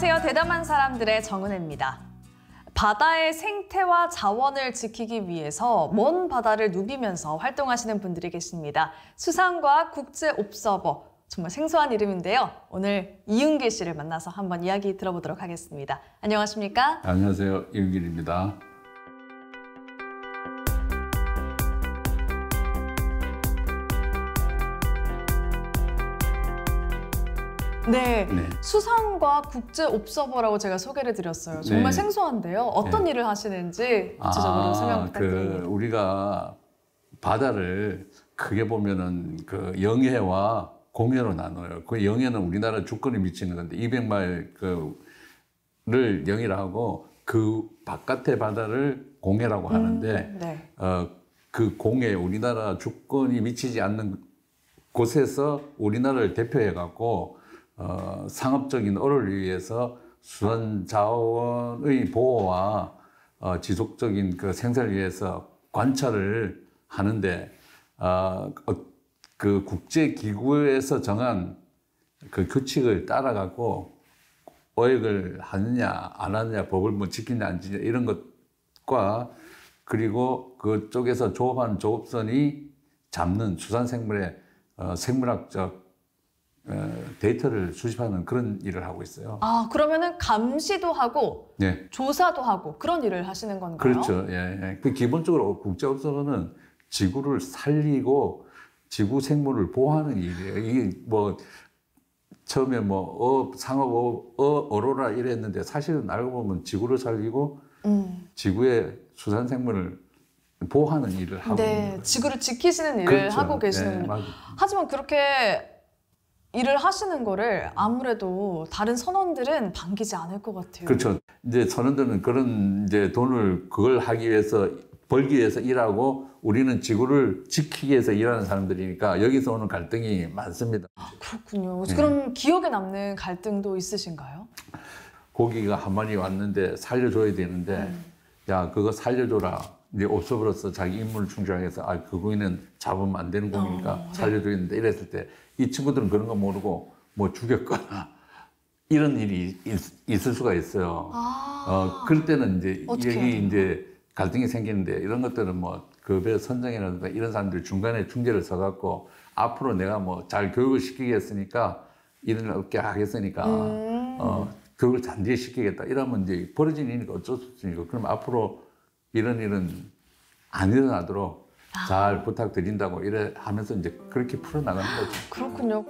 안녕하세요. 대담한 사람들의 정은혜입니다. 바다의 생태와 자원을 지키기 위해서 먼 바다를 누비면서 활동하시는 분들이 계십니다. 수산과학 국제옵서버, 정말 생소한 이름인데요. 오늘 이윤길 씨를 만나서 한번 이야기 들어보도록 하겠습니다. 안녕하십니까? 안녕하세요. 이윤길입니다. 네, 수산과학 국제옵서버라고 제가 소개를 드렸어요. 정말 생소한데요. 어떤 일을 하시는지 구체적으로 설명 부탁드립니다. 우리가 바다를 크게 보면은 그 영해와 공해로 나눠요. 그 영해는 우리나라 주권에 미치는 건데 200마일를 영해라 하고 그 바깥의 바다를 공해라고 하는데 그 공해, 우리나라 주권이 미치지 않는 곳에서 우리나라를 대표해 갖고 상업적인 어를 위해서 수산 자원의 보호와 지속적인 그 생산을 위해서 관찰을 하는데 그 국제기구에서 정한 그 규칙을 따라가고 어획을 하느냐 안 하느냐, 법을 뭐 지키냐 안 지키냐 이런 것과 그리고 그쪽에서 조업한 조업선이 잡는 수산생물의 생물학적 데이터를 수집하는 그런 일을 하고 있어요. 아, 그러면은 감시도 하고 조사도 하고 그런 일을 하시는 건가요? 그렇죠. 예. 그 기본적으로 국제업소는 지구를 살리고 지구 생물을 보호하는 일이에요. 이게 뭐 처음에 뭐 상업 어로라 이랬는데 사실은 알고 보면 지구를 살리고 지구의 수산 생물을 보호하는 일을 하고 있는 거예요. 지구를 지키시는 일을 하고 계시는군요. 하지만 그렇게 일을 하시는 거를 아무래도 다른 선원들은 반기지 않을 것 같아요. 그렇죠. 이제 선원들은 그런 이제 돈을 그걸 하기 위해서 벌기 위해서 일하고 우리는 지구를 지키기 위해서 일하는 사람들이니까 여기서 오는 갈등이 많습니다. 그렇군요. 그럼 기억에 남는 갈등도 있으신가요? 고기가 한 마리 왔는데 살려줘야 되는데 야 그거 살려줘라. 이제 옵서버로서 자기 임무를 충실하기 위해서 그 고기는 잡으면 안 되는 고기니까 살려줘야 되는데 이랬을 때 이 친구들은 그런 거 모르고 뭐 죽였거나 이런 일이 있을 수가 있어요. 그럴 때는 이제 여기 이제 갈등이 생기는데 이런 것들은 뭐 급여 선정이라든가 이런 사람들이 중간에 중재를 서갖고 앞으로 내가 뭐 잘 교육을 시키겠으니까 일을 없게 하겠으니까 교육을 단디에 시키겠다 이러면 이제 벌어진 일이니까 어쩔 수 없으니까 그럼 앞으로 이런 일은 안 일어나도록 잘 부탁드린다고 이래 하면서 이제 그렇게 풀어나가는 거죠. 그렇군요.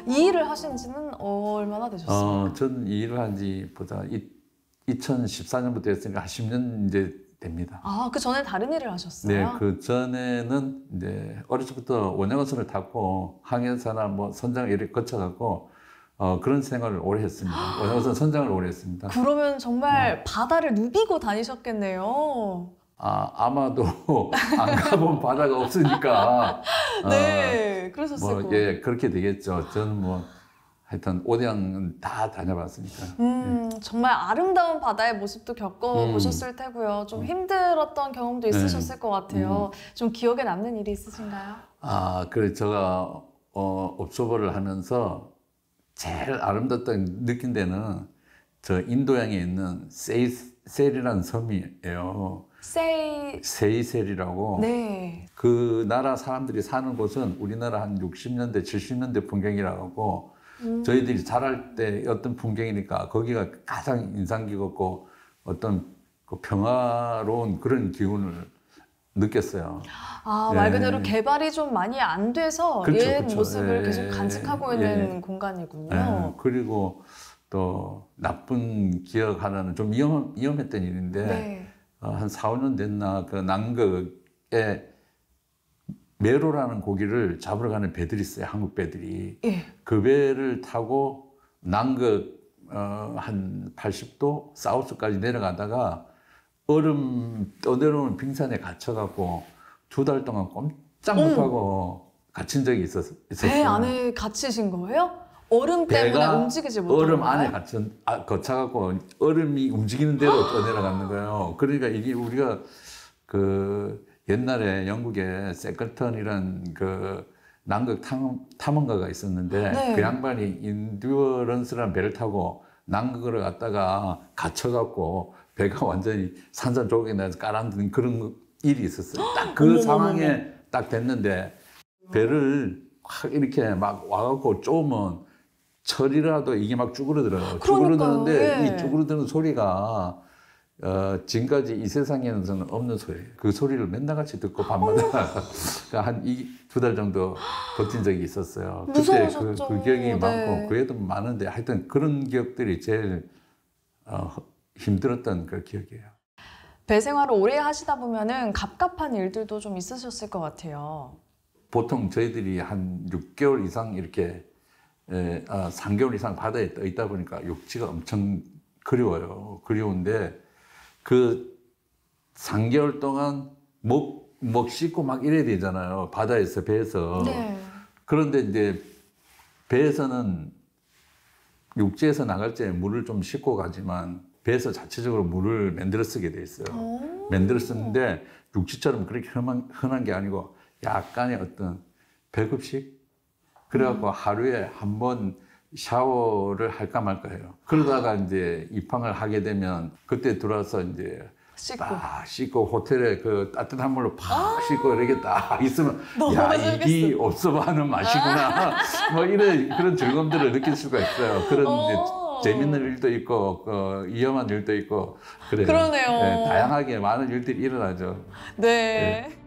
이 일을 하신 지는 얼마나 되셨어요? 저는 이 일을 한 지 보다 2014년부터 했으니까 한 10년 이제 됩니다. 그 전에 다른 일을 하셨어요? 네, 그 전에는 이제 어렸을 때부터 원양어선을 탔고 항해사나 뭐 선장 이렇게 거쳐갖고 그런 생활을 오래 했습니다. 원양어선 선장을 오래 했습니다. 그러면 정말 바다를 누비고 다니셨겠네요. 아마도 안 가본 바다가 없으니까. 네, 그러셨을 거예요. 예, 그렇게 되겠죠. 저는 뭐 하여튼 오대양은 다 다녀봤으니까. 정말 아름다운 바다의 모습도 겪어보셨을 테고요. 좀 힘들었던 경험도 있으셨을 것 같아요. 좀 기억에 남는 일이 있으신가요? 그래 제가 옵서버를 하면서 제일 아름답다고 느낀 데는 저 인도양에 있는 세이셀이라는 섬이에요. 세이셀이라고. 네. 그 나라 사람들이 사는 곳은 우리나라 한 60년대, 70년대 풍경이라고 저희들이 자랄 때 어떤 풍경이니까 거기가 가장 인상 깊었고 어떤 그 평화로운 그런 기운을 느꼈어요. 말 그대로 개발이 좀 많이 안 돼서 옛 모습을 계속 간직하고 있는 공간이군요. 그리고 또 나쁜 기억 하나는 좀 위험했던 일인데 한 4, 5년 됐나 그 남극에 메로라는 고기를 잡으러 가는 배들이 있어요. 한국 배들이. 예. 그 배를 타고 남극 한 80도 사우스까지 내려가다가 얼음 떠내려오는 빙산에 갇혀갖고 2달 동안 꼼짝 못하고 갇힌 적이 있었어요. 배 안에 갇히신 거예요? 얼음 때문에 배가 움직이지 못하는 얼음 거예요? 안에 거쳐갖고 얼음이 움직이는 대로 떠내려가는 거예요. 그러니까 이게 우리가 그 옛날에 영국에 세클턴이라는 그 남극 탐험가가 있었는데 네. 그 양반이 인듀어런스라는 배를 타고 남극으로 갔다가 갇혀갖고 배가 완전히 산산조각이 나서 깔아앉는 그런 일이 있었어요. 딱 그 상황에 딱 됐는데 배를 확 이렇게 막 와갖고 쪼으면 철이라도 이게 막 쭈그러들어요. 쭈그러드는데 예. 이 쭈그러드는 소리가 지금까지 이 세상에는 없는 소리예요. 그 소리를 맨날 같이 듣고 밤마다 한 2달 정도 버틴 적이 있었어요. 그때 그 기억이 네. 많고 그 애도 많은데 하여튼 그런 기억들이 제일 힘들었던 그 기억이에요. 배 생활을 오래 하시다 보면은 갑갑한 일들도 좀 있으셨을 것 같아요. 보통 저희들이 한 6개월 이상 이렇게 3개월 이상 바다에 떠 있다 보니까 육지가 엄청 그리워요. 그리운데 그 3개월 동안 먹 씻고 막 이래야 되잖아요. 바다에서, 배에서. 네. 그런데 이제 배에서는 육지에서 나갈 때 물을 좀 씻고 가지만 배에서 자체적으로 물을 만들어 쓰게 돼 있어요. 만들어 쓰는데 육지처럼 그렇게 흔한 게 아니고 약간의 어떤 배급식? 그래갖고 하루에 한 번 샤워를 할까 말까 해요. 그러다가 이제 입항을 하게 되면 그때 들어와서 이제 씻고 호텔에 그 따뜻한 물로 팍 씻고 이렇게 딱 있으면 야, 이게 옵서바하는 맛이구나. 뭐 이런 그런 즐거움들을 느낄 수가 있어요. 그런 이제 재밌는 일도 있고 위험한 일도 있고 그래요. 그러네요. 네, 다양하게 많은 일들이 일어나죠. 네. 네.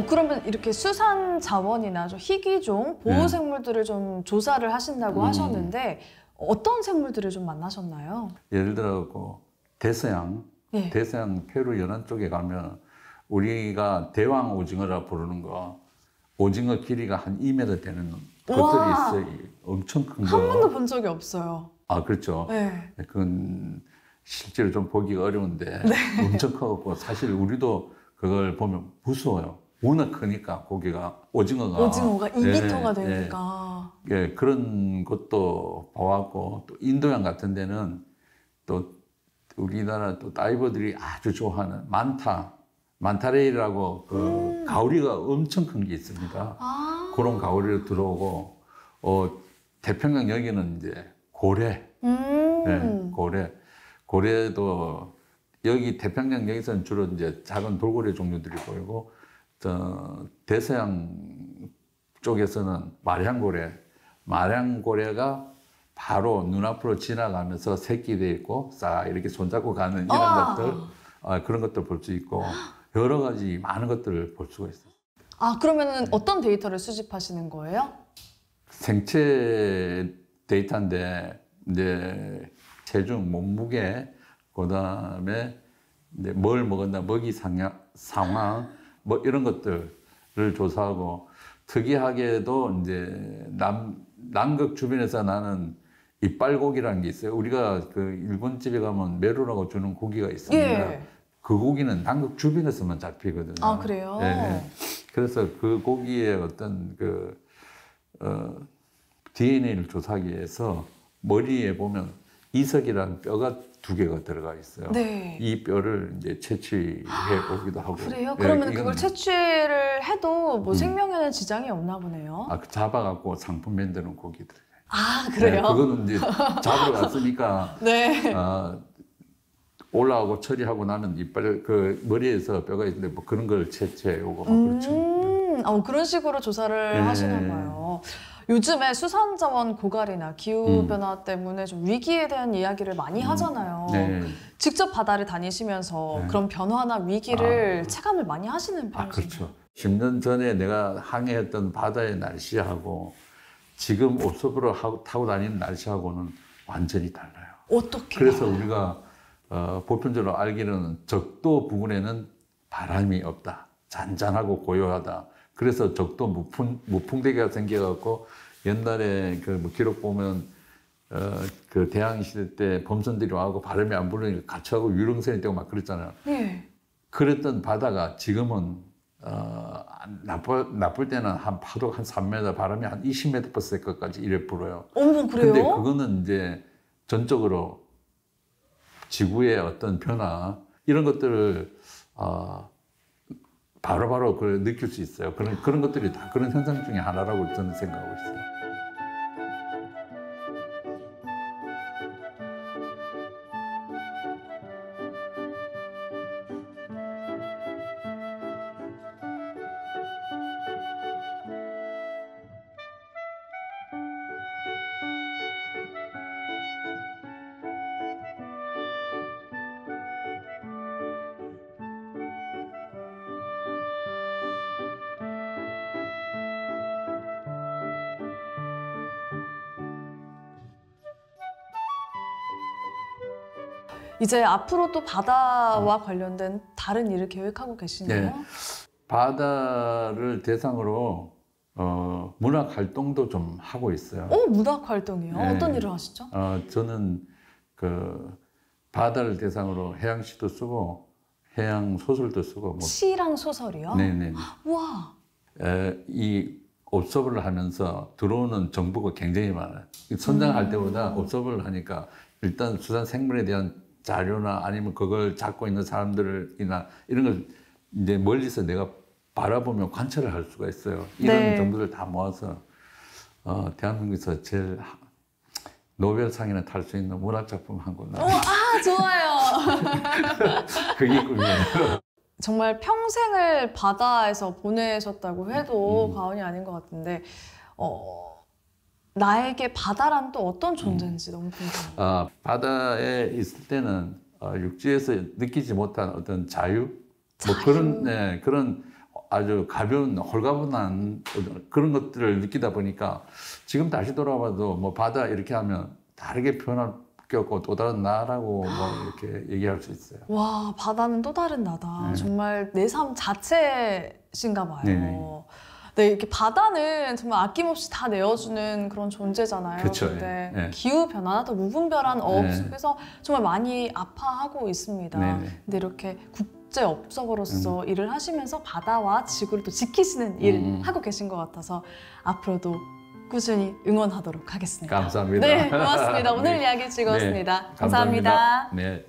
그러면 이렇게 수산 자원이나 좀 희귀종 보호생물들을 좀 조사를 하신다고 하셨는데 어떤 생물들을 좀 만나셨나요? 예를 들어 대서양, 네. 대서양 페루 연안 쪽에 가면 우리가 대왕 오징어라 부르는 거, 오징어 길이가 한 2m 되는 것들이 있어요. 엄청 큰 거. 한 번도 본 적이 없어요. 아, 그렇죠. 네. 그건 실제로 좀 보기가 어려운데 엄청 커갖고 사실 우리도 그걸 보면 무서워요. 워낙 크니까 고기가 오징어가 2m가 되니까. 예, 그런 것도 봐왔고 또 인도양 같은 데는 또 우리나라 또 다이버들이 아주 좋아하는 만타레이라고 그 가오리가 엄청 큰 게 있습니다. 그런 가오리를 들어오고 태평양 여기는 이제 고래, 네, 고래도 여기 태평양 여기서는 주로 이제 작은 돌고래 종류들이 보이고 대서양 쪽에서는 마량고래가 바로 눈앞으로 지나가면서 새끼돼 있고 싹 이렇게 손잡고 가는 이런 것들 그런 것들 볼 수 있고 여러 가지 많은 것들을 볼 수가 있어요. 그러면은 어떤 데이터를 수집하시는 거예요? 생체 데이터인데 이제 체중, 몸무게, 그다음에 이제 뭘 먹었나, 먹이 상황 뭐 이런 것들을 조사하고 특이하게도 이제 남극 주변에서 나는 이빨고기라는 게 있어요. 우리가 그 일본 집에 가면 메로라고 주는 고기가 있습니다. 예. 그 고기는 남극 주변에서만 잡히거든요. 아, 그래요? 네. 그래서 그 고기의 어떤 DNA를 조사하기 위해서 머리에 보면 이석이라는 뼈가 2개가 들어가 있어요. 네. 이 뼈를 이제 채취해 보기도 하고. 그래요? 네, 그러면 그걸 채취를 해도 뭐 생명에는 지장이 없나 보네요. 잡아갖고 상품 만드는 고기들. 아, 그래요? 네, 그거는 이제 잡으러 갔으니까 네. 올라오고 처리하고 나면 이빨 그 머리에서 뼈가 있는데 뭐 그런 걸 채취해오고 막 그렇죠. 그런 식으로 조사를 네. 하시나 봐요. 요즘에 수산자원 고갈이나 기후변화 때문에 좀 위기에 대한 이야기를 많이 하잖아요. 네. 직접 바다를 다니시면서 네. 그런 변화나 위기를 체감을 많이 하시는 편이신가요? 그렇죠. 10년 전에 내가 항해했던 바다의 날씨하고 지금 옵서버를 타고 다니는 날씨하고는 완전히 달라요. 어떻게? 그래서 우리가 보편적으로 알기로는 적도 부근에는 바람이 없다. 잔잔하고 고요하다. 그래서 적도 무풍대기가 생겨갖고 옛날에 그 뭐 기록 보면 그 대항해 시대 때 범선들이 와고 바람이 안 불으니까 갇혀하고 유령선이 되고 막 그랬잖아요. 네. 그랬던 바다가 지금은 나쁠 때는 한 파도가 한 3m, 바람이 한 20m/s까지 이래 불어요. 어머, 그래요? 근데 그거는 이제 전적으로 지구의 어떤 변화 이런 것들을 바로바로 그걸 느낄 수 있어요. 그런 것들이 다 그런 현상 중에 하나라고 저는 생각하고 있어요. 이제 앞으로 또 바다와 관련된 다른 일을 계획하고 계시나요? 네. 바다를 대상으로 문학 활동도 좀 하고 있어요. 문학 활동이요? 네. 어떤 일을 하시죠? 저는 그 바다를 대상으로 해양시도 쓰고 해양 소설도 쓰고 뭐 시랑 소설이요? 네네. 와. 이 옵서브를 하면서 들어오는 정보가 굉장히 많아요. 선장할 때보다 옵서브를 하니까 일단 수산 생물에 대한 자료나 아니면 그걸 잡고 있는 사람들이나 이런 걸 이제 멀리서 내가 바라보면 관찰을 할 수가 있어요. 이런 네. 정보를 다 모아서 대한민국에서 제일 노벨상이나 탈 수 있는 문학 작품 한 권. 좋아요. 그게 꿈이에요. 정말 평생을 바다에서 보내셨다고 해도 과언이 아닌 것 같은데 나에게 바다란 또 어떤 존재인지 너무 궁금해요. 바다에 있을 때는 육지에서 느끼지 못한 어떤 자유? 뭐 자유. 그런 아주 가벼운 홀가분한 그런 것들을 느끼다 보니까 지금 다시 돌아봐도 뭐 바다 이렇게 하면 다르게 표현할 게 없고 또 다른 나라고 뭐 이렇게 얘기할 수 있어요. 와, 바다는 또 다른 나다. 네. 정말 내 삶 자체신가 봐요. 네네. 네, 이렇게 바다는 정말 아낌없이 다 내어주는 그런 존재잖아요. 그쵸, 근데 예. 기후 변화나 또 무분별한 어업 네. 속에서 정말 많이 아파하고 있습니다. 네네. 근데 이렇게 국제 업적으로서 일을 하시면서 바다와 지구를 또 지키시는 일 하고 계신 것 같아서 앞으로도 꾸준히 응원하도록 하겠습니다. 감사합니다. 네, 고맙습니다. 오늘 네. 이야기 즐거웠습니다. 네, 감사합니다. 네.